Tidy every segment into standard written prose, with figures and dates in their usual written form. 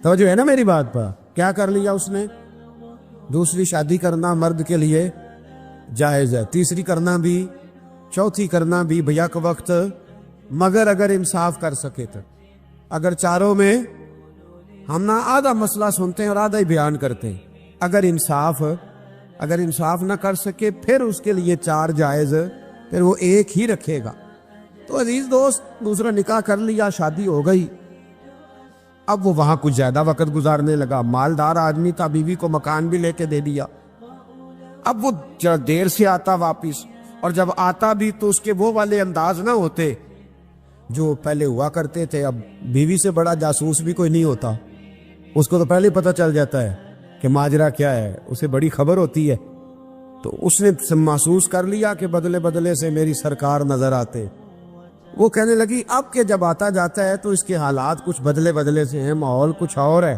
توجہ ہے نا میری بات پر؟ کیا کر لیا اس نے؟ دوسری شادی کرنا مرد کے لیے جائز ہے، تیسری کرنا بھی، چوتھی کرنا بھی بھیا کے وقت، مگر اگر انصاف کر سکے تو۔ اگر چاروں میں ہم نہ آدھا مسئلہ سنتے ہیں اور آدھا ہی بیان کرتے ہیں، اگر انصاف نہ کر سکے پھر اس کے لیے 4 جائز، پھر وہ ایک ہی رکھے گا۔ تو عزیز دوست، دوسرا نکاح کر لیا، شادی ہو گئی، اب وہ وہاں کچھ زیادہ وقت گزارنے لگا، مالدار آدمی تھا، بیوی کو مکان بھی لے کے دے دیا۔ اب وہ دیر سے آتا واپس، اور جب آتا بھی تو اس کے وہ والے انداز نہ ہوتے جو پہلے ہوا کرتے تھے۔ اب بیوی سے بڑا جاسوس بھی کوئی نہیں ہوتا، اس کو تو پہلے پتہ چل جاتا ہے کہ ماجرا کیا ہے، اسے بڑی خبر ہوتی ہے۔ تو اس نے محسوس کر لیا کہ بدلے بدلے سے میری سرکار نظر آتے۔ وہ کہنے لگی اب کہ جب آتا جاتا ہے تو اس کے حالات کچھ بدلے بدلے سے ہیں، ماحول کچھ اور ہے۔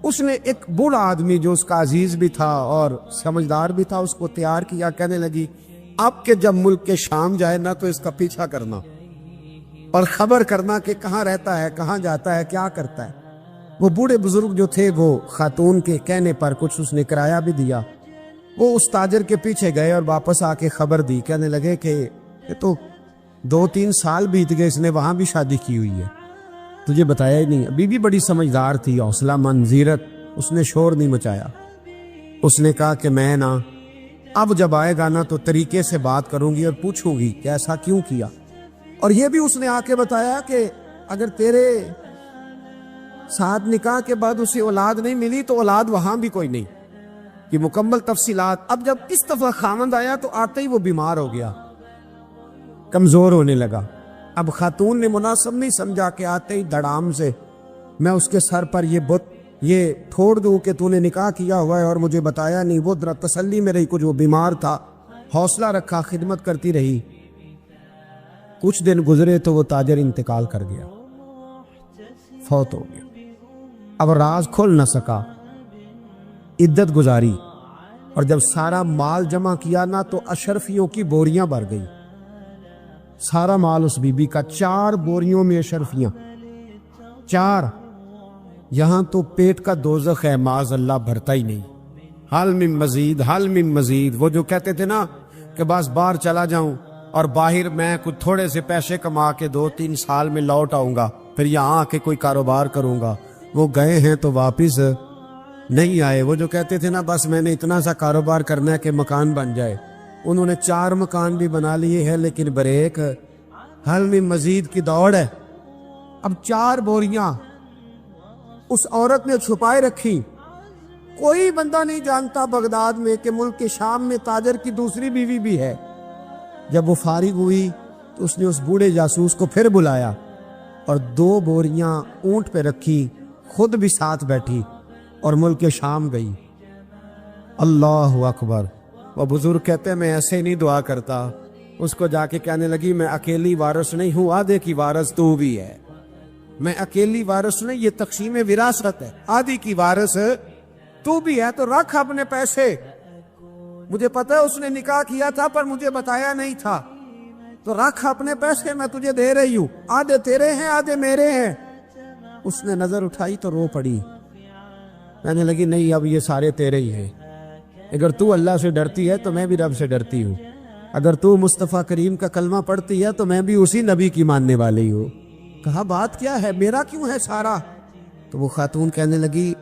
اس نے ایک بوڑھا آدمی جو اس کا عزیز بھی تھا اور سمجھدار بھی تھا، اس کو تیار کیا، کہنے لگی اب کہ جب ملک کے شام جائے نا تو اس کا پیچھا کرنا اور خبر کرنا کہ کہاں رہتا ہے، کہاں جاتا ہے، کیا کرتا ہے۔ وہ بوڑھے بزرگ جو تھے وہ خاتون کے کہنے پر کچھ اس نے کرایہ بھی دیا، وہ اس تاجر کے پیچھے گئے اور واپس آ کے خبر دی، کہنے لگے کہ یہ تو 2-3 سال بیت گئے، اس نے وہاں بھی شادی کی ہوئی ہے، تجھے بتایا ہی نہیں۔ بی بی بڑی سمجھدار تھی، حوصلہ مند، زیرک، اس نے شور نہیں مچایا۔ اس نے کہا کہ میں نا اب جب آئے گا نا تو طریقے سے بات کروں گی اور پوچھوں گی کہ ایسا کیوں کیا۔ اور یہ بھی اس نے آ کے بتایا کہ اگر تیرے ساتھ نکاح کے بعد اسے اولاد نہیں ملی تو اولاد وہاں بھی کوئی نہیں، یہ مکمل تفصیلات۔ اب جب اس دفعہ خامند آیا تو آتے ہی وہ بیمار ہو گیا، کمزور ہونے لگا۔ اب خاتون نے مناسب نہیں سمجھا کہ آتے ہی دڑام سے میں اس کے سر پر یہ بت یہ ٹھوڑ دوں کہ تو نے نکاح کیا ہوا ہے اور مجھے بتایا نہیں۔ وہ ذرا تسلی میں رہی، کچھ وہ بیمار تھا، حوصلہ رکھا، خدمت کرتی رہی۔ کچھ دن گزرے تو وہ تاجر انتقال کر گیا، فوت ہو گیا۔ اب راز کھل نہ سکا، عدت گزاری، اور جب سارا مال جمع کیا نا تو اشرفیوں کی بوریاں بھر گئی، سارا مال اس بی بی کا، 4 بوریوں میں اشرفیاں، 4۔ یہاں تو پیٹ کا دوزخ ہے، معاذ اللہ، بھرتا ہی نہیں۔ حل من مزید، حل من مزید۔ وہ جو کہتے تھے نا کہ بس باہر چلا جاؤں اور باہر میں کچھ تھوڑے سے پیسے کما کے 2-3 سال میں لوٹ آؤں گا، پھر یہاں آ کے کوئی کاروبار کروں گا، وہ گئے ہیں تو واپس نہیں آئے۔ وہ جو کہتے تھے نا بس میں نے اتنا سا کاروبار کرنا ہے کہ مکان بن جائے، انہوں نے 4 مکان بھی بنا لیے ہیں، لیکن بریک حل من مزید کی دوڑ ہے۔ اب 4 بوریاں اس عورت نے چھپائے رکھی، کوئی بندہ نہیں جانتا بغداد میں کہ ملک کے شام میں تاجر کی دوسری بیوی بھی ہے۔ جب وہ فارغ ہوئی تو اس نے اس بوڑھے جاسوس کو پھر بلایا اور 2 بوریاں اونٹ پہ رکھی، خود بھی ساتھ بیٹھی اور ملک کے شام گئی۔ اللہ اکبر۔ وہ بزرگ کہتے ہیں میں ایسے نہیں دعا کرتا، اس کو جا کے کہنے لگی میں اکیلی وارث نہیں ہوں، آدھے کی وارث تو بھی ہے، میں اکیلی وارث نہیں، یہ تقسیم وراثت ہے، آدھی کی وارث تو بھی ہے، تو رکھ اپنے پیسے، مجھے پتہ ہے اس نے نکاح کیا تھا پر مجھے بتایا نہیں تھا، تو رکھ اپنے پیسے، میں تجھے دے رہی ہوں، آدھے تیرے ہیں آدھے میرے ہیں۔ اس نے نظر اٹھائی تو رو پڑی، کہنے لگی نہیں اب یہ سارے تیرے ہی ہیں، اگر تو اللہ سے ڈرتی ہے تو میں بھی رب سے ڈرتی ہوں، اگر تو مصطفیٰ کریم کا کلمہ پڑھتی ہے تو میں بھی اسی نبی کی ماننے والی ہوں۔ کہا بات کیا ہے، میرا کیوں ہے سارا؟ تو وہ خاتون کہنے لگی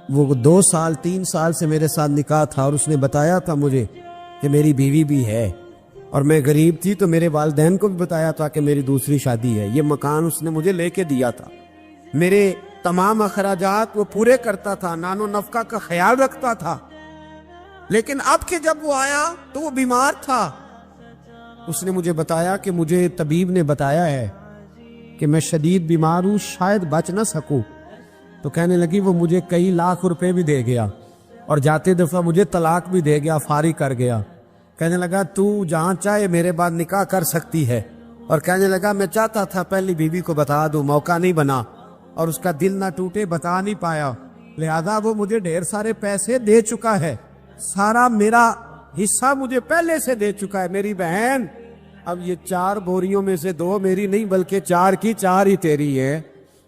وہ 2 سال 3 سال سے میرے ساتھ نکاح تھا اور اس نے بتایا تھا مجھے کہ میری بیوی بھی ہے، اور میں غریب تھی تو میرے والدین کو بھی بتایا تھا کہ میری دوسری شادی ہے، یہ مکان اس نے مجھے لے کے دیا تھا، میرے تمام اخراجات وہ پورے کرتا تھا، نان و نفقہ کا خیال رکھتا تھا، لیکن اب کہ جب وہ آیا تو وہ بیمار تھا۔ اس نے مجھے بتایا کہ مجھے طبیب نے بتایا ہے کہ میں شدید بیمار ہوں، شاید بچ نہ سکوں۔ تو کہنے لگی وہ مجھے کئی لاکھ روپے بھی دے گیا اور جاتے دفعہ مجھے طلاق بھی دے گیا، فارغ کر گیا۔ کہنے لگا تو جہاں چاہے میرے بعد نکاح کر سکتی ہے، اور کہنے لگا میں چاہتا تھا پہلی بیوی کو بتا دوں، موقع نہیں بنا اور اس کا دل نہ ٹوٹے، بتا نہیں پایا، لہذا وہ مجھے ڈھیر سارے پیسے دے چکا ہے، سارا میرا حصہ مجھے پہلے سے دے چکا ہے۔ میری بہن اب یہ 4 بوریوں میں سے 2 میری نہیں بلکہ 4 کی 4 ہی تیری ہے،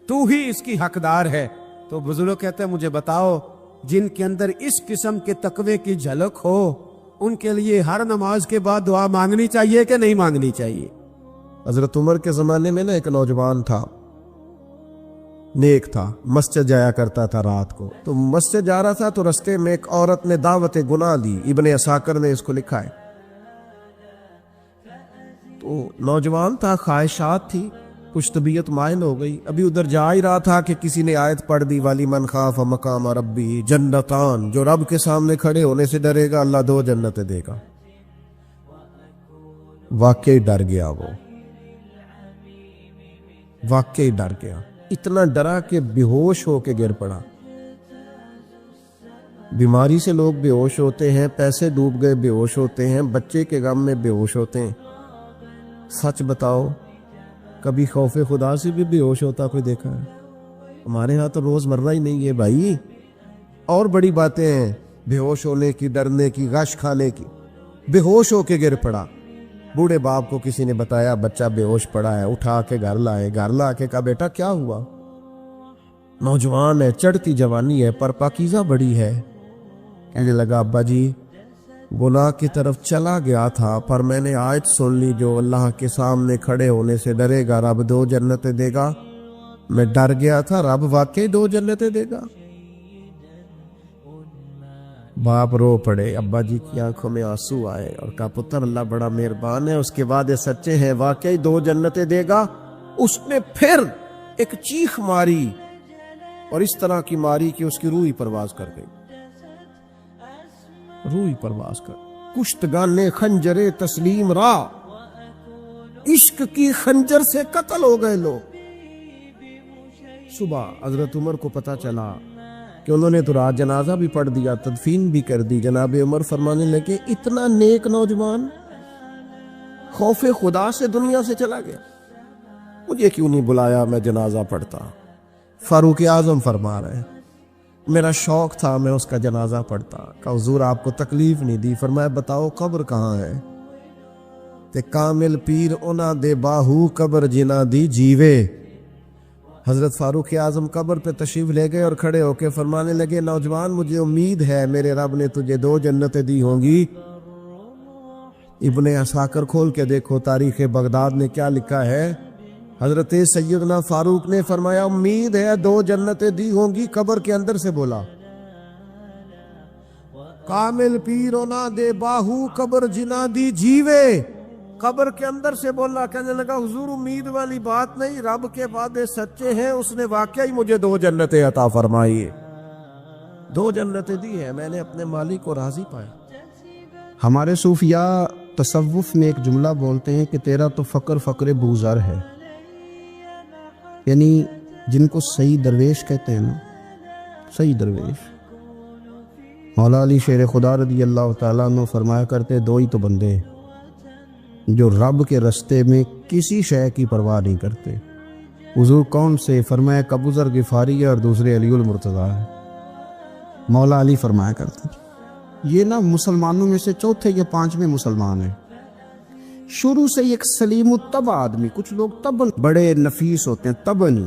تو ہی اس کی حقدار ہے، تو بزرگ کہتے ہیں مجھے بتاؤ جن کے اندر اس قسم کے تقوی کی جھلک ہو ان کے لیے ہر نماز کے بعد دعا مانگنی چاہیے کہ نہیں مانگنی چاہیے؟ حضرت عمر کے زمانے میں نا ایک نوجوان تھا، نیک تھا، مسجد جایا کرتا تھا رات کو، تو مسجد جا رہا تھا تو رستے میں ایک عورت نے دعوت گناہ دی، ابن عساکر نے اس کو لکھا ہے۔ تو نوجوان تھا، خواہشات تھی، کچھ طبیعت مائل ہو گئی، ابھی ادھر جا ہی رہا تھا کہ کسی نے آیت پڑھ دی، والی من خاف مقام ربی جنتان، جو رب کے سامنے کھڑے ہونے سے ڈرے گا اللہ 2 جنتیں دے گا۔ واقعی ڈر گیا، وہ واقعی ڈر گیا، اتنا ڈرا کہ بے ہوش ہو کے گر پڑا۔ بیماری سے لوگ بے ہوش ہوتے ہیں، پیسے ڈوب گئے بے ہوش ہوتے ہیں، بچے کے غم میں بے ہوش ہوتے ہیں۔ سچ بتاؤ کبھی خوف خدا سے بھی بے ہوش ہوتا کوئی دیکھا ہے؟ ہمارے ہاں تو روز مرہ ہی نہیں ہے بھائی، اور بڑی باتیں ہیں بے ہوش ہونے کی، ڈرنے کی، غش کھانے کی۔ بے ہوش ہو کے گر پڑا، بوڑھے باپ کو کسی نے بتایا بچہ بے ہوش پڑا ہے، اٹھا کے گھر لائے، گھر لا کے کہا بیٹا کیا ہوا؟ نوجوان ہے، چڑھتی جوانی ہے پر پاکیزہ بڑی ہے، کہنے لگا ابا جی گناہ کی طرف چلا گیا تھا، پر میں نے آیت سن لی جو اللہ کے سامنے کھڑے ہونے سے ڈرے گا رب 2 جنتیں دے گا، میں ڈر گیا تھا، رب واقعی 2 جنتیں دے گا۔ باپ رو پڑے، ابا جی کی آنکھوں میں آنسو آئے اور کہا پتر اللہ بڑا مہربان ہے، اس کے بعد یہ سچے ہیں، واقعی 2 جنتیں دے گا۔ اس نے پھر ایک چیخ ماری اور اس طرح کی ماری کہ اس کی روح ہی پرواز کر گئی، روح ہی پرواز کر، کشتگان خنجر تسلیم را، عشق کی خنجر سے قتل ہو گئے لوگ۔ صبح حضرت عمر کو پتا چلا کہ انہوں نے تو رات جنازہ بھی پڑھ دیا، تدفین بھی کر دی۔ جناب عمر فرمانے لگے اتنا نیک نوجوان خوف خدا سے دنیا سے چلا گیا، مجھے کیوں نہیں بلایا، میں جنازہ پڑھتا۔ فاروق اعظم فرما رہے ہیں میرا شوق تھا میں اس کا جنازہ پڑھتا۔ کہا حضور آپ کو تکلیف نہیں دی؟ فرمایا بتاؤ قبر کہاں ہے؟ تے کامل پیر اونا دے باہو قبر جنا دی جیوے۔ حضرت فاروق اعظم قبر پہ تشریف لے گئے اور کھڑے ہو کے فرمانے لگے نوجوان مجھے امید ہے میرے رب نے تجھے 2 جنتیں دی ہوں گی۔ ابن عساکر کھول کے دیکھو تاریخ بغداد نے کیا لکھا ہے، حضرت سیدنا فاروق نے فرمایا امید ہے 2 جنتیں دی ہوں گی، قبر کے اندر سے بولا کامل پیرو نہ دے باہو قبر جنا دی جیوے، قبر کے اندر سے بولا۔ کہنے لگا حضور امید والی بات نہیں، رب کے وعدے سچے ہیں، اس نے واقعی مجھے 2 جنتیں عطا فرمائی، 2 جنتیں دی ہیں، میں نے اپنے مالک کو راضی پایا۔ ہمارے صوفیاء تصوف میں ایک جملہ بولتے ہیں کہ تیرا تو فقر فقر بوزر ہے، یعنی جن کو صحیح درویش کہتے ہیں نا، صحیح درویش۔ مولا علی شیر خدا رضی اللہ تعالیٰ عنہ فرمایا کرتے 2 ہی تو بندے ہیں جو رب کے رستے میں کسی شے کی پرواہ نہیں کرتے۔ حضور کون سے؟ فرمایا ایک ابو ذر غفاری ہے اور دوسرے علی المرتضیٰ ہے۔ مولا علی فرمایا کرتے یہ نا مسلمانوں میں سے چوتھے یا 5ویں مسلمان ہیں، شروع سے ایک سلیم الطبع آدمی، کچھ لوگ طبعاً بڑے نفیس ہوتے ہیں، طبعاً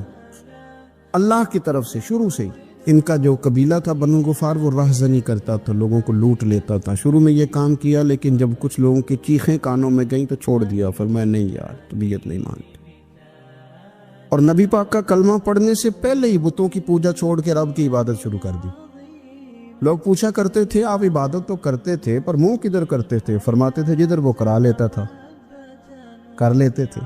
اللہ کی طرف سے شروع سے ہی۔ ان کا جو قبیلہ تھا بنو غفار وہ رہزنی کرتا تھا، لوگوں کو لوٹ لیتا تھا، شروع میں یہ کام کیا لیکن جب کچھ لوگوں کی چیخیں کانوں میں گئیں تو چھوڑ دیا، فرمایا نہیں یار طبیعت نہیں مانتی، اور نبی پاک کا کلمہ پڑھنے سے پہلے ہی بتوں کی پوجا چھوڑ کے رب کی عبادت شروع کر دی۔ لوگ پوچھا کرتے تھے آپ عبادت تو کرتے تھے پر منہ کدھر کرتے تھے؟ فرماتے تھے جدھر وہ کرا لیتا تھا کر لیتے تھے۔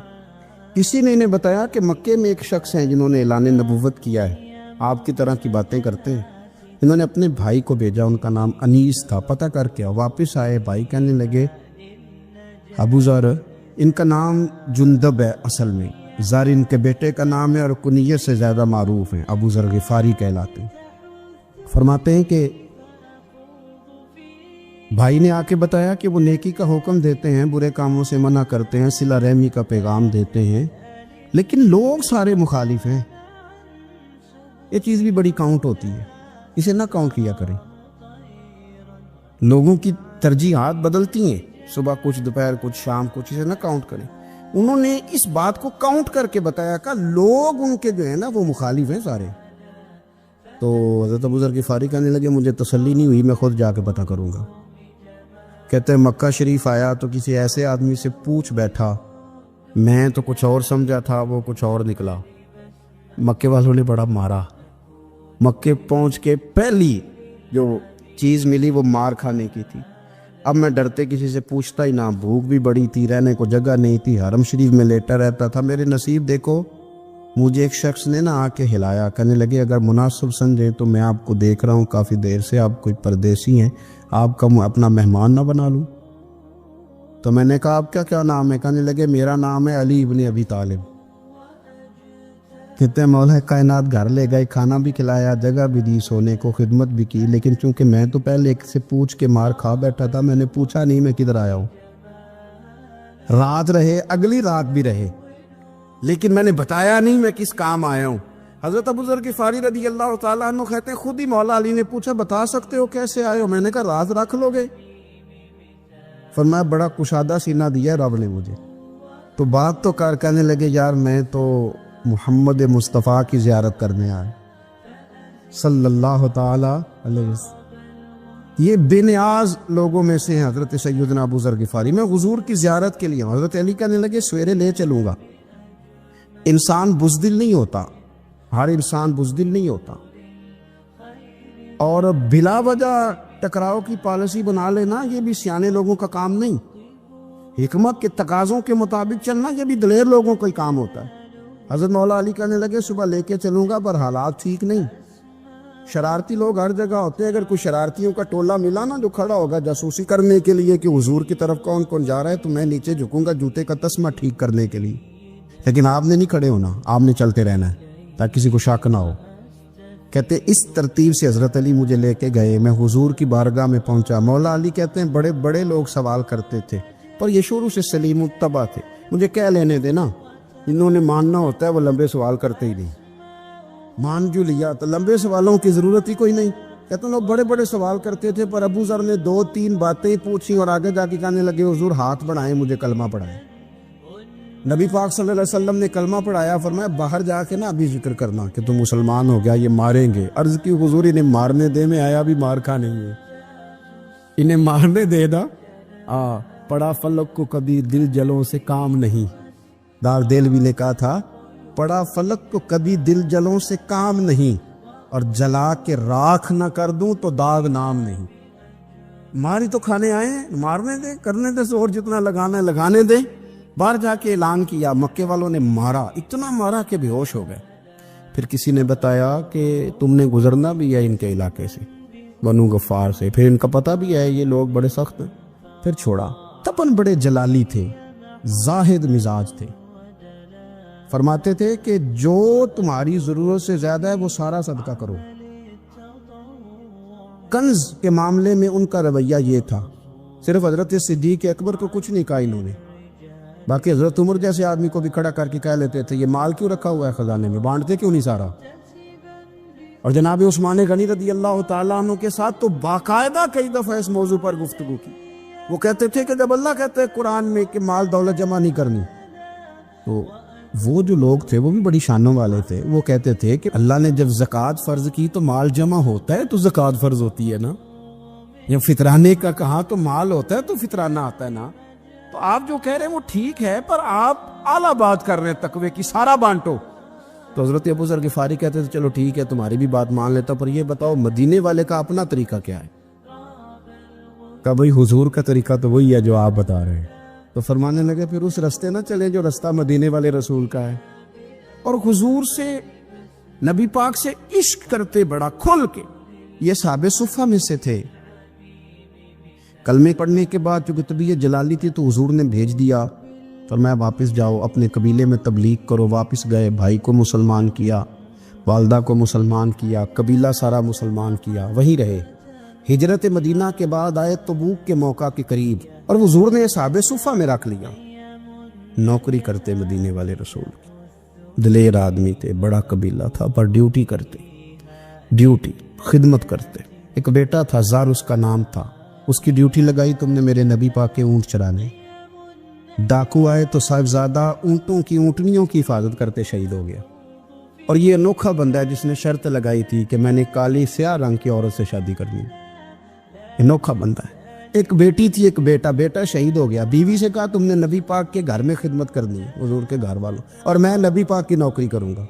کسی نے انہیں بتایا کہ مکے میں ایک شخص ہیں جنہوں نے اعلان نبوت کیا ہے، آپ کی طرح کی باتیں کرتے ہیں۔ انہوں نے اپنے بھائی کو بھیجا، ان کا نام انیس تھا، پتہ کر کے واپس آئے، بھائی کہنے لگے ابو ذر ان کا نام جندب ہے، اصل میں ذر ان کے بیٹے کا نام ہے اور کنیت سے زیادہ معروف ہیں، ابو ذر غفاری کہلاتے ہیں۔ فرماتے ہیں کہ بھائی نے آ کے بتایا کہ وہ نیکی کا حکم دیتے ہیں، برے کاموں سے منع کرتے ہیں، صلہ رحمی کا پیغام دیتے ہیں، لیکن لوگ سارے مخالف ہیں۔ یہ چیز بھی بڑی کاؤنٹ ہوتی ہے، اسے نہ کاؤنٹ کیا کریں۔ لوگوں کی ترجیحات بدلتی ہیں، صبح کچھ دوپہر کچھ شام کچھ، اسے نہ کاؤنٹ کریں۔ انہوں نے اس بات کو کاؤنٹ کر کے بتایا کہ لوگ ان کے جو ہے نا وہ مخالف ہیں سارے۔ تو حضرت ابو ذر غفاری کہنے لگے مجھے تسلی نہیں ہوئی، میں خود جا کے پتہ کروں گا۔ کہتے ہیں مکہ شریف آیا تو کسی ایسے آدمی سے پوچھ بیٹھا، میں تو کچھ اور سمجھا تھا، وہ کچھ اور نکلا۔ مکے والوں نے بڑا مارا۔ مکے پہنچ کے پہلی جو چیز ملی وہ مار کھانے کی تھی۔ اب میں ڈرتے کسی سے پوچھتا ہی نہ، بھوک بھی بڑی تھی، رہنے کو جگہ نہیں تھی، حرم شریف میں لیٹا رہتا تھا۔ میرے نصیب دیکھو، مجھے ایک شخص نے آ کے ہلایا، کہنے لگے اگر مناسب سمجھیں تو میں آپ کو دیکھ رہا ہوں کافی دیر سے، آپ کوئی پردیسی ہیں، آپ کا اپنا مہمان نہ بنا لوں؟ تو میں نے کہا آپ کا کیا نام ہے؟ کہنے لگے میرا نام ہے علی ابن ابی طالب۔ کہتے ہیں مولا کائنات گھر لے گئے، کھانا بھی کھلایا، جگہ بھی دی، سونے کو خدمت بھی کی، لیکن چونکہ میں تو پہلے ایک سے پوچھ کے مار کھا بیٹھا تھا، میں نے پوچھا نہیں میں کدھر آیا ہوں۔ رات رہے، اگلی رات بھی رہے، لیکن میں نے بتایا نہیں میں کس کام آیا ہوں۔ حضرت ابو ذر غفاری رضی اللہ تعالیٰ عنہ کہتے ہیں خود ہی مولا علی نے پوچھا بتا سکتے ہو کیسے آئے ہو؟ میں نے کہا راز رکھ لو گے؟ فرمایا بڑا کشادہ سینہ دیا رب نے مجھے۔ تو بات تو کہنے لگے یار میں تو محمد مصطفیٰ کی زیارت کرنے آئے صلی اللہ تعالی علیہ وسلم۔ یہ بے نیاز لوگوں میں سے ہیں حضرت سیدنا ابو ذر غفاری۔ میں حضور کی زیارت کے لیے ہوں۔ حضرت علی کہنے لگے سویرے لے چلوں گا۔ انسان بزدل نہیں ہوتا، ہر انسان بزدل نہیں ہوتا، اور بلا وجہ ٹکراؤ کی پالیسی بنا لینا یہ بھی سیانے لوگوں کا کام نہیں۔ حکمت کے تقاضوں کے مطابق چلنا یہ بھی دلیر لوگوں کا ہی کام ہوتا ہے۔ حضرت مولا علی کہنے لگے صبح لے کے چلوں گا، پر حالات ٹھیک نہیں، شرارتی لوگ ہر جگہ ہوتے ہیں۔ اگر کوئی شرارتیوں کا ٹولہ ملا نا جو کھڑا ہوگا جاسوسی کرنے کے لیے کہ حضور کی طرف کون کون جا رہا ہے، تو میں نیچے جھکوں گا جوتے کا تسمہ ٹھیک کرنے کے لیے، لیکن آپ نے نہیں کھڑے ہونا، آپ نے چلتے رہنا ہے تاکہ کسی کو شک نہ ہو۔ کہتے اس ترتیب سے حضرت علی مجھے لے کے گئے، میں حضور کی بارگاہ میں پہنچا۔ مولا علی کہتے ہیں بڑے بڑے لوگ سوال کرتے تھے، پر یہ شروع سے سلیم الطبع تھے، مجھے کہہ لینے دینا، انہوں نے ماننا ہوتا ہے وہ لمبے سوال کرتے ہی نہیں۔ مان جو لیا تو لمبے سوالوں کی ضرورت ہی کوئی نہیں۔ کہتے ہیں لوگ بڑے بڑے سوال کرتے تھے، پر ابو ذر نے 2-3 باتیں پوچھی اور آگے جا کے کہنے لگے حضور ہاتھ بڑھائیں، مجھے کلمہ پڑھائیں۔ نبی پاک صلی اللہ علیہ وسلم نے کلمہ پڑھایا، فرمایا باہر جا کے نا ابھی ذکر کرنا کہ تم مسلمان ہو گیا، یہ ماریں گے۔ عرض کی حضور انہیں مارنے دے، میں آیا بھی مار کھانے ہے، انہیں مارنے دے نا۔ پڑا فلک کو کبھی دل جلوں سے کام نہیں، دار دل بھی نے کہا تھا پڑا فلک کو کبھی دل جلوں سے کام نہیں، اور جلا کے راکھ نہ کر دوں تو داغ نام نہیں۔ ماری تو کھانے آئے ہیں، مارنے دے، کرنے دے زور جتنا لگانا ہے لگانے دے۔ باہر جا کے اعلان کیا، مکے والوں نے مارا، اتنا مارا کہ بے ہوش ہو گئے۔ پھر کسی نے بتایا کہ تم نے گزرنا بھی ہے ان کے علاقے سے، بنو غفار سے، پھر ان کا پتہ بھی ہے یہ لوگ بڑے سخت ہیں۔ پھر چھوڑا۔ تپن بڑے جلالی تھے، زاہد مزاج تھے، فرماتے تھے کہ جو تمہاری ضرورت سے زیادہ ہے وہ سارا صدقہ کرو۔ کنز کے معاملے میں ان کا رویہ یہ تھا، صرف حضرت صدیق اکبر کو کچھ نہیں کہا انہوں نے، باقی حضرت عمر جیسے آدمی کو بھی کھڑا کر کے کہہ لیتے تھے یہ مال کیوں رکھا ہوا ہے خزانے میں، بانٹتے کیوں نہیں سارا؟ اور جناب عثمان غنی رضی اللہ تعالیٰ عنہ کے ساتھ تو باقاعدہ کئی دفعہ اس موضوع پر گفتگو کی۔ وہ کہتے تھے کہ جب اللہ کہتے ہیں قرآن میں کہ مال دولت جمع نہیں کرنی، تو وہ جو لوگ تھے وہ بھی بڑی شانوں والے تھے، وہ کہتے تھے کہ اللہ نے جب زکوٰۃ فرض کی تو مال جمع ہوتا ہے تو زکوٰۃ فرض ہوتی ہے نا، یا فطرانے کا کہا تو مال ہوتا ہے تو فطرانہ آتا ہے نا۔ تو آپ جو کہہ رہے ہیں وہ ٹھیک ہے، پر آپ اعلیٰ بات کر رہے ہیں تقوی کی، سارا بانٹو۔ تو حضرت ابو ذر غفاری کہتے تھے چلو ٹھیک ہے تمہاری بھی بات مان لیتا، پر یہ بتاؤ مدینے والے کا اپنا طریقہ کیا ہے؟ کہ بھئی حضور کا طریقہ تو وہی ہے جو آپ بتا رہے ہیں۔ تو فرمانے لگے پھر اس رستے نہ چلے جو رستہ مدینے والے رسول کا ہے، اور حضور سے نبی پاک سے عشق کرتے بڑا کھل کے۔ یہ صحابہ صفہ میں سے تھے۔ کلمے پڑھنے کے بعد چونکہ طبیعت جلالی تھی تو حضور نے بھیج دیا، فرمایا واپس جاؤ اپنے قبیلے میں تبلیغ کرو۔ واپس گئے، بھائی کو مسلمان کیا، والدہ کو مسلمان کیا، قبیلہ سارا مسلمان کیا، وہیں رہے۔ ہجرت مدینہ کے بعد آئے تبوک کے موقع کے قریب، اور حضور نے صحابہ صفہ میں رکھ لیا۔ نوکری کرتے مدینے والے رسول کی، دلیر آدمی تھے، بڑا قبیلہ تھا، پر ڈیوٹی کرتے، ڈیوٹی خدمت کرتے۔ ایک بیٹا تھا زار اس کا نام تھا، اس کی ڈیوٹی لگائی تم نے میرے نبی پاک کے اونٹ چرانے۔ ڈاکو آئے تو صاحبزادہ اونٹوں کی اونٹنیوں کی حفاظت کرتے شہید ہو گیا۔ اور یہ انوکھا بندہ ہے جس نے شرط لگائی تھی کہ میں نے کالی سیاہ رنگ کی عورت سے شادی کرنی ہے۔ انوکھا بندہ ہے۔ ایک بیٹی تھی، ایک بیٹا، بیٹا شہید ہو گیا، بیوی سے کہا تم نے نبی پاک کے گھر میں خدمت کرنی ہے، حضور کے گھر والوں، اور میں نبی پاک کی نوکری کروں گا۔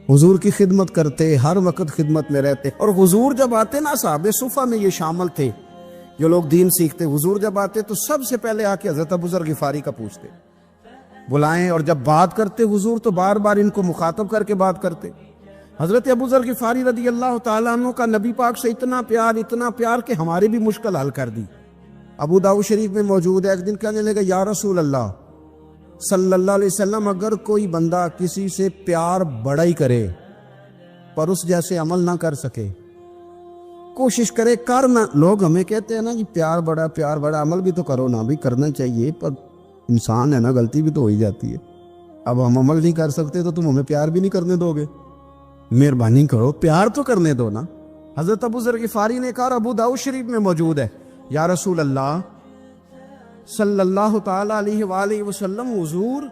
حضور کی خدمت کرتے، ہر وقت خدمت میں رہتے، اور حضور جب آتے نا، صحابہ صفہ میں یہ شامل تھے جو لوگ دین سیکھتے، حضور جب آتے تو سب سے پہلے آ کے حضرت ابو ذر غفاری کا پوچھتے، بلائیں، اور جب بات کرتے حضور تو بار بار ان کو مخاطب کر کے بات کرتے۔ حضرت ابو ذر غفاری رضی اللہ تعالیٰ عنہ کا نبی پاک سے اتنا پیار کہ ہماری بھی مشکل حل کر دی۔ ابو داؤد شریف میں موجود ہے، ایک دن کہنے لگا یا رسول اللہ صلی اللہ علیہ وسلم، اگر کوئی بندہ کسی سے پیار بڑا ہی کرے پر اس جیسے عمل نہ کر سکے، کوشش کرے کرنا، لوگ ہمیں کہتے ہیں نا کہ پیار بڑا، عمل بھی تو کرو نا، بھی کرنا چاہیے، پر انسان ہے نا، غلطی بھی تو ہو ہی جاتی ہے۔ اب ہم عمل نہیں کر سکتے تو تم ہمیں پیار بھی نہیں کرنے دو گے، مہربانی کرو پیار تو کرنے دو نا۔ حضرت ابو ذر غفاری نے کہا، ابو داؤد شریف میں موجود ہے، یا رسول اللہ صلی اللہ تعالیٰ علیہ وآلہ وسلم، حضور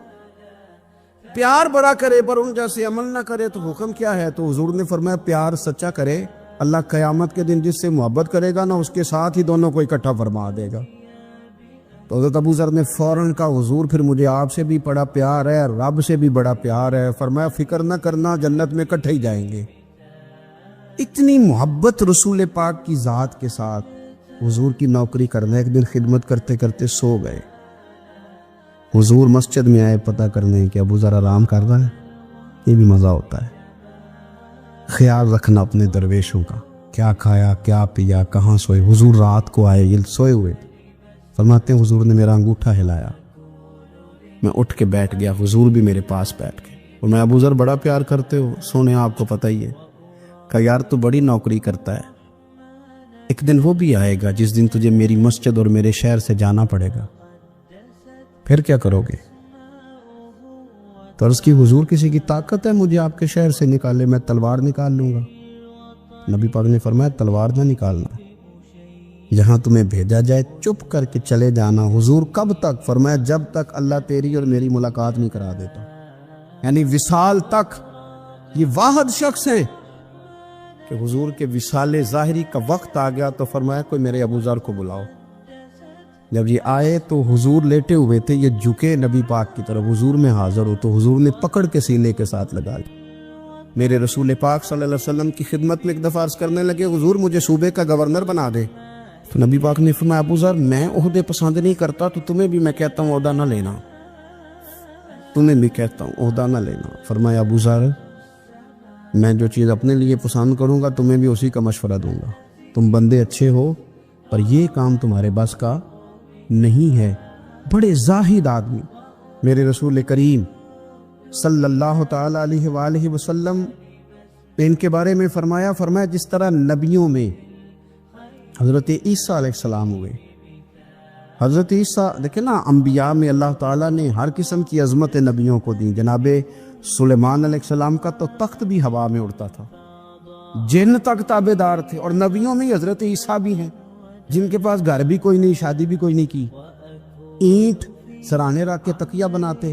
پیار بڑا کرے پر ان جیسے عمل نہ کرے تو حکم کیا ہے؟ تو حضور نے فرمایا پیار سچا کرے، اللہ قیامت کے دن جس سے محبت کرے گا نا اس کے ساتھ ہی دونوں کو اکٹھا فرما دے گا۔ تو حضرت ابو ذر نے فوراً کہا، حضور پھر مجھے آپ سے بھی بڑا پیار ہے، رب سے بھی بڑا پیار ہے۔ فرمایا فکر نہ کرنا، جنت میں اکٹھے ہی جائیں گے۔ اتنی محبت رسول پاک کی ذات کے ساتھ، حضور کی نوکری کرنا۔ ایک دن خدمت کرتے کرتے سو گئے، حضور مسجد میں آئے پتہ کرنے کہ ابو ذر آرام کر رہا ہے۔ یہ بھی مزہ ہوتا ہے، خیال رکھنا اپنے درویشوں کا، کیا کھایا کیا پیا، کہاں سوئے۔ حضور رات کو آئے، یہ سوئے ہوئے، فرماتے ہیں حضور نے میرا انگوٹھا ہلایا، میں اٹھ کے بیٹھ گیا، حضور بھی میرے پاس بیٹھ گئے، اور میں ابو ذر بڑا پیار کرتے ہو، سونے آپ کو پتہ ہی ہے، کہ یار تو بڑی نوکری کرتا ہے، ایک دن وہ بھی آئے گا جس دن تجھے میری مسجد اور میرے شہر سے جانا پڑے گا، پھر کیا کرو گے؟ تو عرض کی حضور کسی کی طاقت ہے مجھے آپ کے شہر سے نکالے؟ میں تلوار نکال لوں گا۔ نبی پاک نے فرمایا تلوار نہ نکالنا، جہاں تمہیں بھیجا جائے چپ کر کے چلے جانا۔ حضور کب تک؟ فرمایا جب تک اللہ تیری اور میری ملاقات نہیں کرا دیتا، یعنی وصال تک۔ یہ واحد شخص ہے کہ حضور کے وصال ظاہری کا وقت آ گیا تو فرمایا کوئی میرے ابو ذر کو بلاؤ۔ جب یہ آئے تو حضور لیٹے ہوئے تھے، یہ جھکے نبی پاک کی طرف، حضور میں حاضر ہو تو حضور نے پکڑ کے سینے کے ساتھ لگا لی۔ میرے رسول پاک صلی اللہ علیہ وسلم کی خدمت میں ایک دفعہ عرض کرنے لگے، حضور مجھے صوبے کا گورنر بنا دے۔ تو نبی پاک نے فرمایا ابو ذر میں عہدے پسند نہیں کرتا، تو تمہیں بھی میں کہتا ہوں عہدہ نہ لینا، تمہیں بھی کہتا ہوں عہدہ نہ لینا۔ فرمایا ابو ذر میں جو چیز اپنے لیے پسند کروں گا تمہیں بھی اسی کا مشورہ دوں گا، تم بندے اچھے ہو پر یہ کام تمہارے بس کا نہیں ہے۔ بڑے زاہد آدمی میرے رسول کریم صلی اللہ تعالی علیہ وآلہ وسلم نے ان کے بارے میں فرمایا جس طرح نبیوں میں حضرت عیسیٰ علیہ السلام ہوئے، حضرت عیسیٰ دیکھیں نا، انبیاء میں اللہ تعالیٰ نے ہر قسم کی عظمت نبیوں کو دی۔ جناب سلیمان علیہ السلام کا تو تخت بھی ہوا میں اڑتا تھا، جن تک تابع دار تھے، اور نبیوں میں حضرت عیسیٰ بھی ہیں جن کے پاس گھر بھی کوئی نہیں، شادی بھی کوئی نہیں کی، اینٹ سرانے رکھ کے تکیہ بناتے،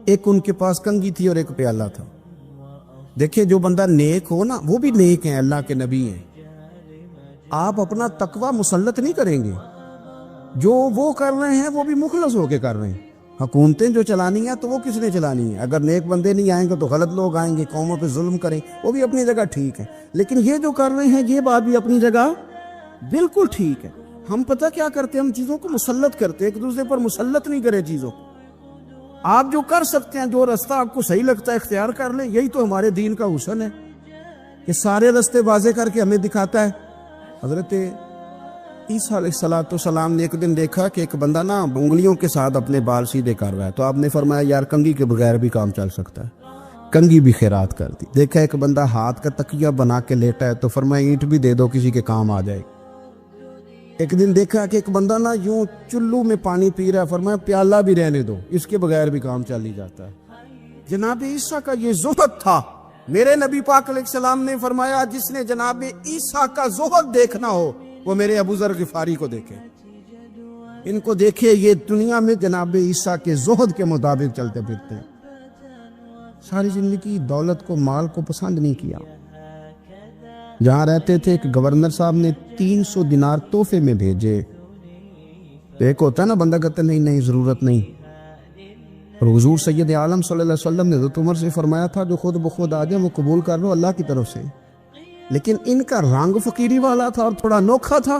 ایک ان کے پاس کنگھی تھی اور ایک پیالہ تھا۔ دیکھیں جو بندہ نیک ہو نا، وہ بھی نیک ہیں، اللہ کے نبی ہیں۔ آپ اپنا تقوی مسلط نہیں کریں گے، جو وہ کر رہے ہیں وہ بھی مخلص ہو کے کر رہے ہیں۔ حکومتیں جو چلانی ہیں تو وہ کس نے چلانی ہے؟ اگر نیک بندے نہیں آئیں گے تو غلط لوگ آئیں گے، قوموں پہ ظلم کریں، وہ بھی اپنی جگہ ٹھیک ہے، لیکن یہ جو کر رہے ہیں یہ بات بھی اپنی جگہ بالکل ٹھیک ہے۔ ہم پتہ کیا کرتے ہیں، ہم چیزوں کو مسلط کرتے ہیں، ایک دوسرے پر مسلط نہیں کرے چیزوں کو۔ آپ جو کر سکتے ہیں، جو رستہ آپ کو صحیح لگتا ہے اختیار کر لیں، یہی تو ہمارے دین کا حسن ہے کہ سارے رستے واضح کر کے ہمیں دکھاتا ہے۔ حضرت عیسیٰ علیہ السلام نے ایک دن دیکھا کہ ایک بندہ نا انگلیوں کے ساتھ اپنے بال سیدھے کر رہا ہے، تو آپ نے فرمایا یار کنگھی کے بغیر بھی کام چل سکتا ہے، کنگھی بھی خیرات کر دی۔ دیکھا ایک بندہ ہاتھ کا تکیہ بنا کے لیٹا ہے، تو فرمایا اینٹ بھی دے دو کسی کے کام آ جائے۔ ایک دن دیکھا کہ ایک بندہ نا یوں چلو میں پانی پی رہا ہے، فرمایا پیالہ بھی رہنے دو، اس کے بغیر بھی کام چل ہی جاتا ہے۔ جناب عیسیٰ کا یہ زہد تھا۔ میرے نبی پاک علیہ السلام نے فرمایا جس نے جناب عیسیٰ کا زہد دیکھنا ہو وہ میرے ابو ذر غفاری کو دیکھے، ان کو دیکھے، یہ دنیا میں جناب عیسیٰ کے زہد کے مطابق چلتے پھرتے ہیں۔ ساری زندگی دولت کو مال کو پسند نہیں کیا. جہاں رہتے تھے ایک گورنر صاحب نے 300 دینار تحفے میں بھیجے. ایک ہوتا ہے نا بندہ کہتا نہیں نہیں ضرورت نہیں. اور حضور سید عالم صلی اللہ علیہ وسلم نے حضرت عمر سے فرمایا تھا جو خود بخود آ جائے وہ قبول کر لو اللہ کی طرف سے. لیکن ان کا رنگ فقیری والا تھا اور تھوڑا انوکھا تھا.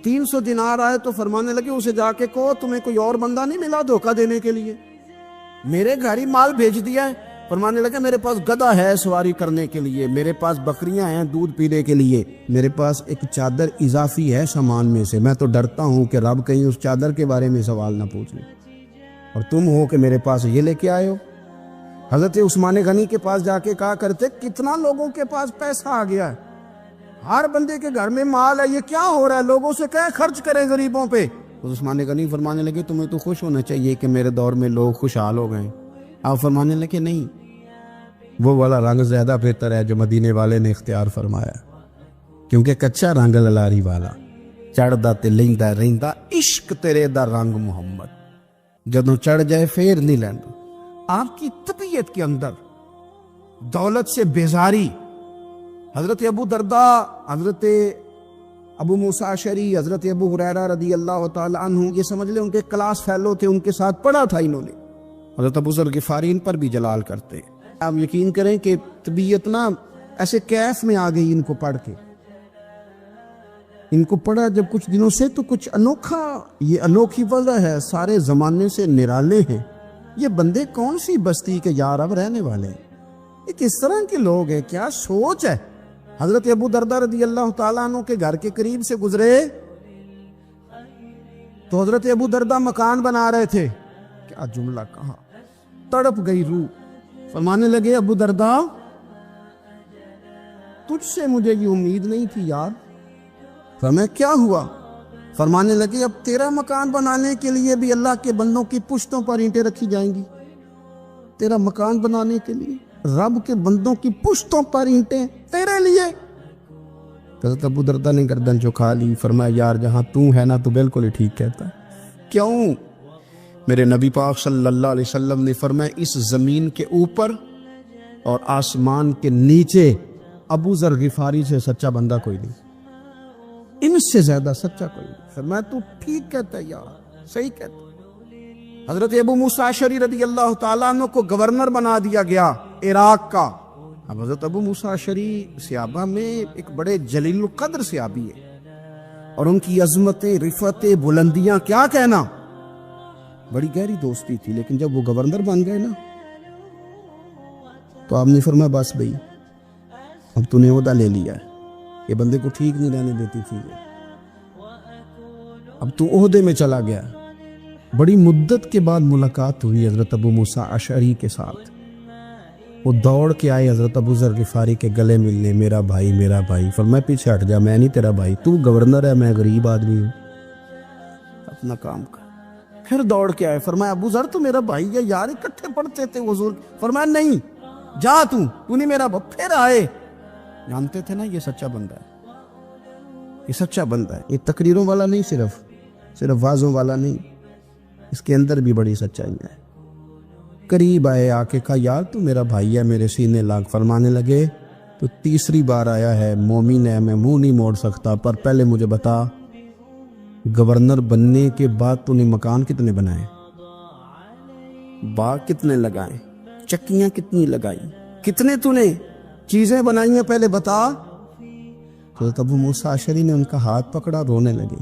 300 دینار آئے تو فرمانے لگے اسے جا کے کہو تمہیں کوئی اور بندہ نہیں ملا دھوکہ دینے کے لیے, میرے گھر ہی مال بھیج دیا ہے. فرمانے لگے میرے پاس گدھا ہے سواری کرنے کے لیے, میرے پاس بکریاں ہیں دودھ پینے کے لیے, میرے پاس ایک چادر اضافی ہے سامان میں سے, میں تو ڈرتا ہوں کہ رب کہیں اس چادر کے بارے میں سوال نہ پوچھ لے, اور تم ہو کہ میرے پاس یہ لے کے آئے ہو. حضرت عثمان غنی کے پاس جا کے کہا کرتے کتنا لوگوں کے پاس پیسہ آ گیا ہے, ہر بندے کے گھر میں مال ہے, یہ کیا ہو رہا ہے, لوگوں سے کہیں خرچ کریں غریبوں پہ. عثمان غنی فرمانے لگے تمہیں تو خوش ہونا چاہیے کہ میرے دور میں لوگ خوشحال ہو گئے. آپ فرمانے لگے نہیں, وہ والا رنگ زیادہ بہتر ہے جو مدینے والے نے اختیار فرمایا, کیونکہ کچا رنگ للاری والا چڑھدا تے لیندا رہندا عشق تیرے دا رنگ محمد, جدوں چڑھ جائے پھر نہیں لیندا. آپ کی طبیعت کے اندر دولت سے بیزاری. حضرت ابو درداء, حضرت ابو موسیٰ اشعری, حضرت ابو ہریرہ رضی اللہ تعالی عنہ, یہ سمجھ لیں ان کے کلاس فیلو تھے, ان کے ساتھ پڑھا تھا انہوں نے. حضرت ابو ذر غفاری ان پر بھی جلال کرتے. آپ یقین کریں کہ طبیعت نا ایسے کیف میں آ گئی ان کو پڑھ کے. ان کو پڑھا جب کچھ دنوں سے تو کچھ انوکھا, یہ انوکھی وجہ ہے, سارے زمانے سے نرالے ہیں. یہ بندے کون سی بستی کے یار اب رہنے والے ہیں, یہ کس طرح کے لوگ ہیں, کیا سوچ ہے. حضرت ابو درداء رضی اللہ تعالیٰ عنہ کے گھر کے قریب سے گزرے تو حضرت ابو درداء مکان بنا رہے تھے. کیا جملہ کہا, تڑپ گئی روح. فرمانے لگے ابو درداء تجھ سے مجھے یہ امید نہیں تھی یار. فرمایا کیا ہوا؟ فرمانے لگے اب تیرا مکان بنانے کے لیے بھی اللہ کے بندوں کی پشتوں پر اینٹیں رکھی جائیں گی. تیرا مکان بنانے کے لیے رب کے بندوں کی پشتوں پر اینٹیں تیرے لیے. حضرت ابو درداء نے گردن جھکا لی. فرمایا یار جہاں تو ہے نا تو بالکل ہی ٹھیک کہتا ہے. کیوں؟ میرے نبی پاک صلی اللہ علیہ وسلم نے فرمایا اس زمین کے اوپر اور آسمان کے نیچے ابو ذر غفاری سے سچا بندہ کوئی نہیں, ان سے زیادہ سچا کوئی نہیں. فرمایا تو ٹھیک کہتا ہے یار, صحیح کہتا ہے. حضرت ابو موسیٰ اشعری رضی اللہ تعالیٰ عنہ کو گورنر بنا دیا گیا عراق کا. اب حضرت ابو موسیٰ اشعری صحابہ میں ایک بڑے جلیل القدر صحابی ہے, اور ان کی عظمتیں, رفعتیں, بلندیاں کیا کہنا, بڑی گہری دوستی تھی. لیکن جب وہ گورنر بن گئے نا تو آپ نے فرمایا بس بھئی اب تو نے عہدہ لے لیا ہے, یہ بندے کو ٹھیک نہیں رہنے دیتی تھی, اب تو عہدے میں چلا گیا. بڑی مدت کے بعد ملاقات ہوئی حضرت ابو موسیٰ اشعری کے ساتھ. وہ دوڑ کے آئے حضرت ابو ذر غفاری کے گلے ملنے, میرا بھائی میرا بھائی. فرمایا پیچھے ہٹ جا, میں نہیں تیرا بھائی, تو گورنر ہے, میں غریب آدمی ہوں, اپنا کام کر. پھر دوڑ کے آئے. فرمایا ابو ذر تو میرا بھائی ہے یار, اکٹھے پڑھتے تھے حضور. فرمایا نہیں جا, تو نہیں میرا بھائی. پھر آئے. جانتے تھے نا یہ سچا بندہ ہے, یہ سچا بندہ ہے, یہ تقریروں والا نہیں, صرف وعظوں والا نہیں, اس کے اندر بھی بڑی سچائی ہے. قریب آئے, آ کے کہا یار تو میرا بھائی ہے, میرے سینے لاگ. فرمانے لگے تو تیسری بار آیا ہے, مومن ہے, میں منہ نہیں موڑ سکتا, پر پہلے مجھے بتا گورنر بننے کے بعد تو نے مکان کتنے بنائے, باغ کتنے لگائے, چکیاں کتنی لگائی, کتنے تو نے چیزیں بنائی ہیں, پہلے بتا. حضرت ابو موسیٰ اشعری نے ان کا ہاتھ پکڑا, رونے لگے.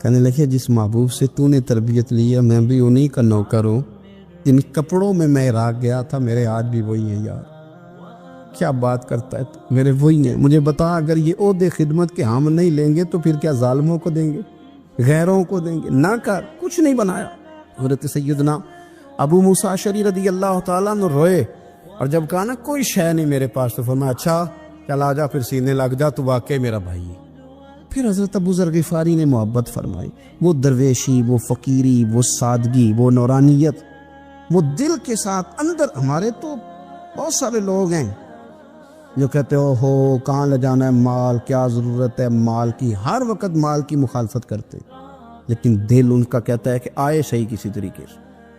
کہنے لگے جس محبوب سے تو نے تربیت لی ہے میں بھی انہی کا نوکر ہوں, جن کپڑوں میں عراق گیا تھا میرے ہاتھ بھی وہی ہیں یار. کیا بات کرتا ہے تو, میرے وہی ہیں. مجھے بتا اگر یہ عہدے خدمت کے ہم نہیں لیں گے تو پھر کیا ظالموں کو دیں گے, غیروں کو دیں گے؟ نہ کر, کچھ نہیں بنایا. حضرت سیدنا ابو موسیٰ اشعری رضی اللہ تعالیٰ عنہ روئے, اور جب کہا نا کوئی شے نہیں میرے پاس, تو فرمایا اچھا چل آ جا, پھر سینے لگ جا, تو واقعی میرا بھائی ہے. پھر حضرت ابو ذر غفاری نے محبت فرمائی. وہ درویشی, وہ فقیری, وہ سادگی, وہ نورانیت, وہ دل کے ساتھ اندر. ہمارے تو بہت سارے لوگ ہیں جو کہتے ہو کہاں لے جانا ہے مال, کیا ضرورت ہے مال کی, ہر وقت مال کی مخالفت کرتے, لیکن دل ان کا کہتا ہے کہ آئے صحیح, کسی طریقے سے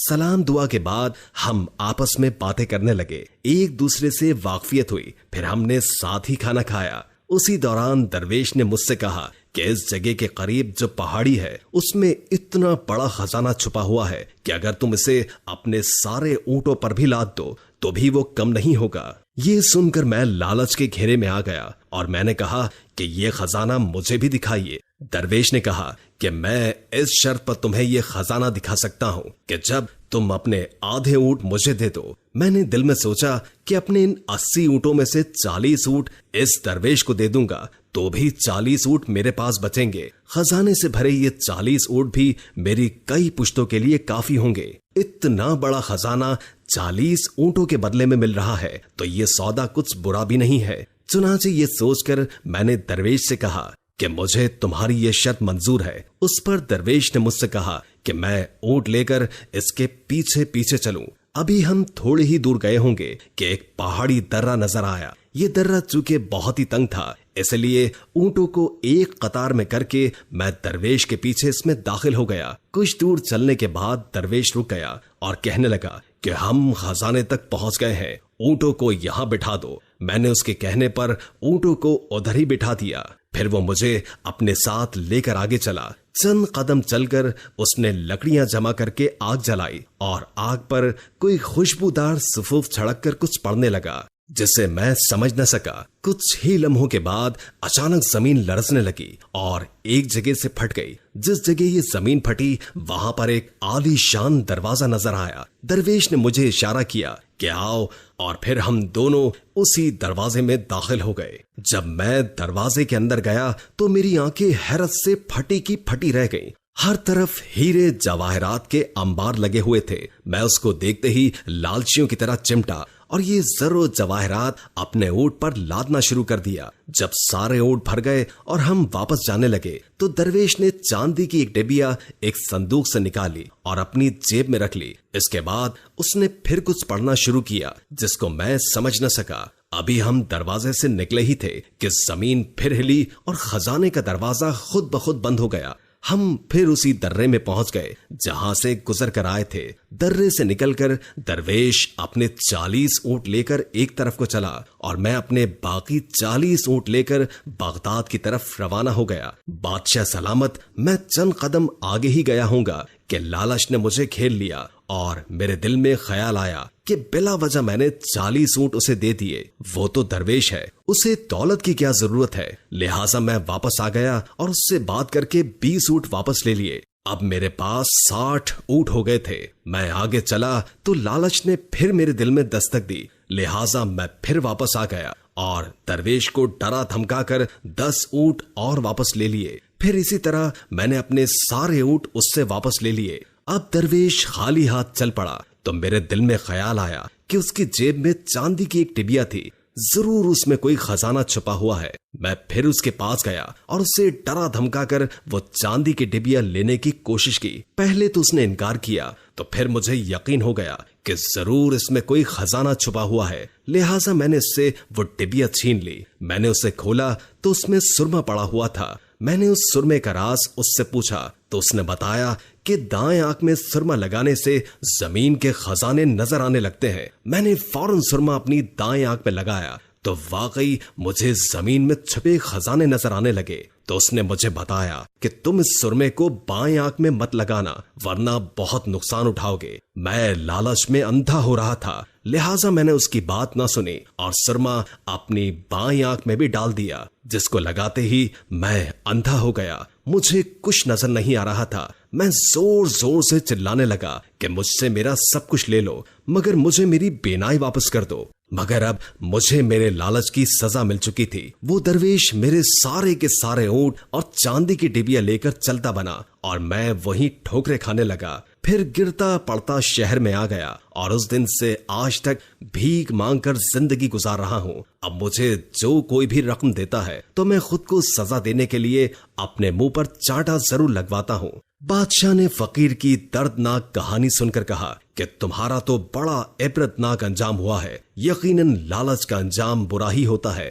سلام دعا کے بعد ہم آپس میں باتیں کرنے لگے، ایک دوسرے سے واقفیت ہوئی، پھر ہم نے ساتھ ہی کھانا کھایا۔ اسی دوران درویش نے مجھ سے کہا کہ اس جگہ کے قریب جو پہاڑی ہے اس میں اتنا بڑا خزانہ چھپا ہوا ہے کہ اگر تم اسے اپنے سارے اونٹوں پر بھی لاد دو تو بھی وہ کم نہیں ہوگا۔ یہ سن کر میں لالچ کے گھیرے میں آ گیا اور میں نے کہا کہ یہ خزانہ مجھے بھی دکھائیے۔ درویش نے کہا کہ میں اس شرط پر تمہیں یہ خزانہ دکھا سکتا ہوں کہ جب تم اپنے آدھے اونٹ مجھے دے دو۔ میں نے دل میں سوچا کہ اپنے ان 80 اونٹوں میں سے 40 اونٹ اس درویش کو دے دوں گا تو بھی 40 اونٹ میرے پاس بچیں گے۔ خزانے سے بھرے یہ 40 اونٹ بھی میری کئی پشتوں کے لیے کافی ہوں گے۔ اتنا بڑا خزانہ 40 اونٹوں کے بدلے میں مل رہا ہے تو یہ سودا کچھ برا بھی نہیں ہے۔ چنانچہ یہ سوچ کر میں نے درویش سے کہا کہ مجھے تمہاری یہ شرط منظور ہے۔ اس پر درویش نے مجھ سے کہا کہ میں اونٹ لے کر اس کے پیچھے پیچھے چلوں۔ ابھی ہم تھوڑے ہی دور گئے ہوں گے کہ ایک پہاڑی درہ نظر آیا۔ یہ درہ چونکہ بہت ہی تنگ تھا اس لیے اونٹوں کو ایک قطار میں کر کے میں درویش کے پیچھے اس میں داخل ہو گیا۔ کچھ دور چلنے کے بعد درویش رک گیا اور کہنے لگا کہ ہم خزانے تک پہنچ گئے ہیں، اونٹوں کو یہاں بٹھا دو۔ میں نے اس کے کہنے پر اونٹوں کو ادھر ہی بٹھا دیا۔ پھر وہ مجھے اپنے ساتھ لے کر آگے چلا۔ چند قدم چل کر اس نے لکڑیاں جمع کر کے آگ جلائی اور آگ پر کوئی خوشبودار صفوف چھڑک کر کچھ پڑنے لگا جسے میں سمجھ نہ سکا۔ کچھ ہی لمحوں کے بعد اچانک زمین لرزنے لگی اور ایک جگہ سے پھٹ گئی۔ جس جگہ یہ زمین پھٹی وہاں پر ایک عالی شان دروازہ نظر آیا۔ درویش نے مجھے اشارہ کیا کہ آؤ اور پھر ہم دونوں اسی دروازے میں داخل ہو گئے۔ جب میں دروازے کے اندر گیا تو میری آنکھیں حیرت سے پھٹی کی پھٹی رہ گئیں۔ ہر طرف ہیرے جواہرات کے انبار لگے ہوئے تھے۔ میں اس کو دیکھتے ہی لالچیوں کی طرح چمٹا اور یہ زر و جواہرات اپنے اونٹ پر لادنا شروع کر دیا۔ جب سارے اونٹ بھر گئے اور ہم واپس جانے لگے تو درویش نے چاندی کی ایک ڈبیا ایک صندوق سے نکالی اور اپنی جیب میں رکھ لی۔ اس کے بعد اس نے پھر کچھ پڑھنا شروع کیا جس کو میں سمجھ نہ سکا۔ ابھی ہم دروازے سے نکلے ہی تھے کہ زمین پھر ہلی اور خزانے کا دروازہ خود بخود بند ہو گیا۔ ہم پھر اسی درے میں پہنچ گئے جہاں سے گزر کر آئے تھے۔ درے سے نکل کر درویش اپنے 40 اونٹ لے کر ایک طرف کو چلا اور میں اپنے باقی 40 اونٹ لے کر بغداد کی طرف روانہ ہو گیا۔ بادشاہ سلامت میں چند قدم آگے ہی گیا ہوں گا کہ لالچ نے مجھے کھیل لیا اور میرے دل میں خیال آیا کہ بلا وجہ میں نے 40 اونٹ اسے دے دیے۔ وہ تو درویش ہے، اسے دولت کی کیا ضرورت ہے؟ لہٰذا میں واپس آ گیا اور اس سے بات کر کے 20 اونٹ واپس لے لیے۔ اب میرے پاس 60 اونٹ ہو گئے تھے۔ میں آگے چلا تو لالچ نے پھر میرے دل میں دستک دی، لہٰذا میں پھر واپس آ گیا اور درویش کو ڈرا دھمکا کر 10 اونٹ اور واپس لے لیے۔ پھر اسی طرح میں نے اپنے سارے اونٹ اس سے واپس لے لیے۔ اب درویش خالی ہاتھ چل پڑا تو میرے دل میں خیال آیا کہ اس کی جیب میں چاندی کی ایک ٹبیا تھی، ضرور اس میں کوئی خزانہ چھپا ہوا ہے۔ میں پھر اس کے پاس گیا اور اسے ڈرا دھمکا کر وہ چاندی کی ڈبیا لینے کی کوشش کی۔ پہلے تو اس نے انکار کیا تو پھر مجھے یقین ہو گیا کہ ضرور اس میں کوئی خزانہ چھپا ہوا ہے، لہٰذا میں نے اس سے وہ ڈبیا چھین لی۔ میں نے اسے کھولا تو اس میں سرما پڑا ہوا تھا۔ میں نے اس سرمے کا راز اس سے پوچھا تو اس نے بتایا کہ دائیں آنکھ میں سرما لگانے سے زمین کے خزانے نظر آنے لگتے ہیں۔ میں نے فوراً سرما اپنی دائیں آنکھ میں لگایا تو واقعی مجھے زمین میں چھپے خزانے نظر آنے لگے۔ تو اس نے مجھے بتایا کہ تم اس سرمے کو بائیں آنکھ میں مت لگانا ورنہ بہت نقصان اٹھاؤ گے۔ میں لالچ میں اندھا ہو رہا تھا، لہٰذا میں نے اس کی بات نہ سنی اور سرما اپنی بائیں آنکھ میں بھی ڈال دیا، جس کو لگاتے ہی میں اندھا ہو گیا۔ مجھے کچھ نظر نہیں آ رہا تھا۔ میں زور زور سے چلانے لگا کہ مجھ سے میرا سب کچھ لے لو مگر مجھے میری بینائی واپس کر دو۔ مگر اب مجھے میرے لالچ کی سزا مل چکی تھی۔ وہ درویش میرے سارے کے سارے اونٹ اور چاندی کی ڈبیا لے کر چلتا بنا اور میں وہیں ٹھوکرے کھانے لگا۔ پھر گرتا پڑتا شہر میں آ گیا اور اس دن سے آج تک بھیک مانگ کر زندگی گزار رہا ہوں۔ اب مجھے جو کوئی بھی رقم دیتا ہے تو میں خود کو سزا دینے کے لیے اپنے منہ پر چانٹا ضرور لگواتا ہوں۔ بادشاہ نے فقیر کی دردناک کہانی سن کر کہا کہ تمہارا تو بڑا عبرتناک انجام ہوا ہے۔ یقیناً لالچ کا انجام برا ہی ہوتا ہے۔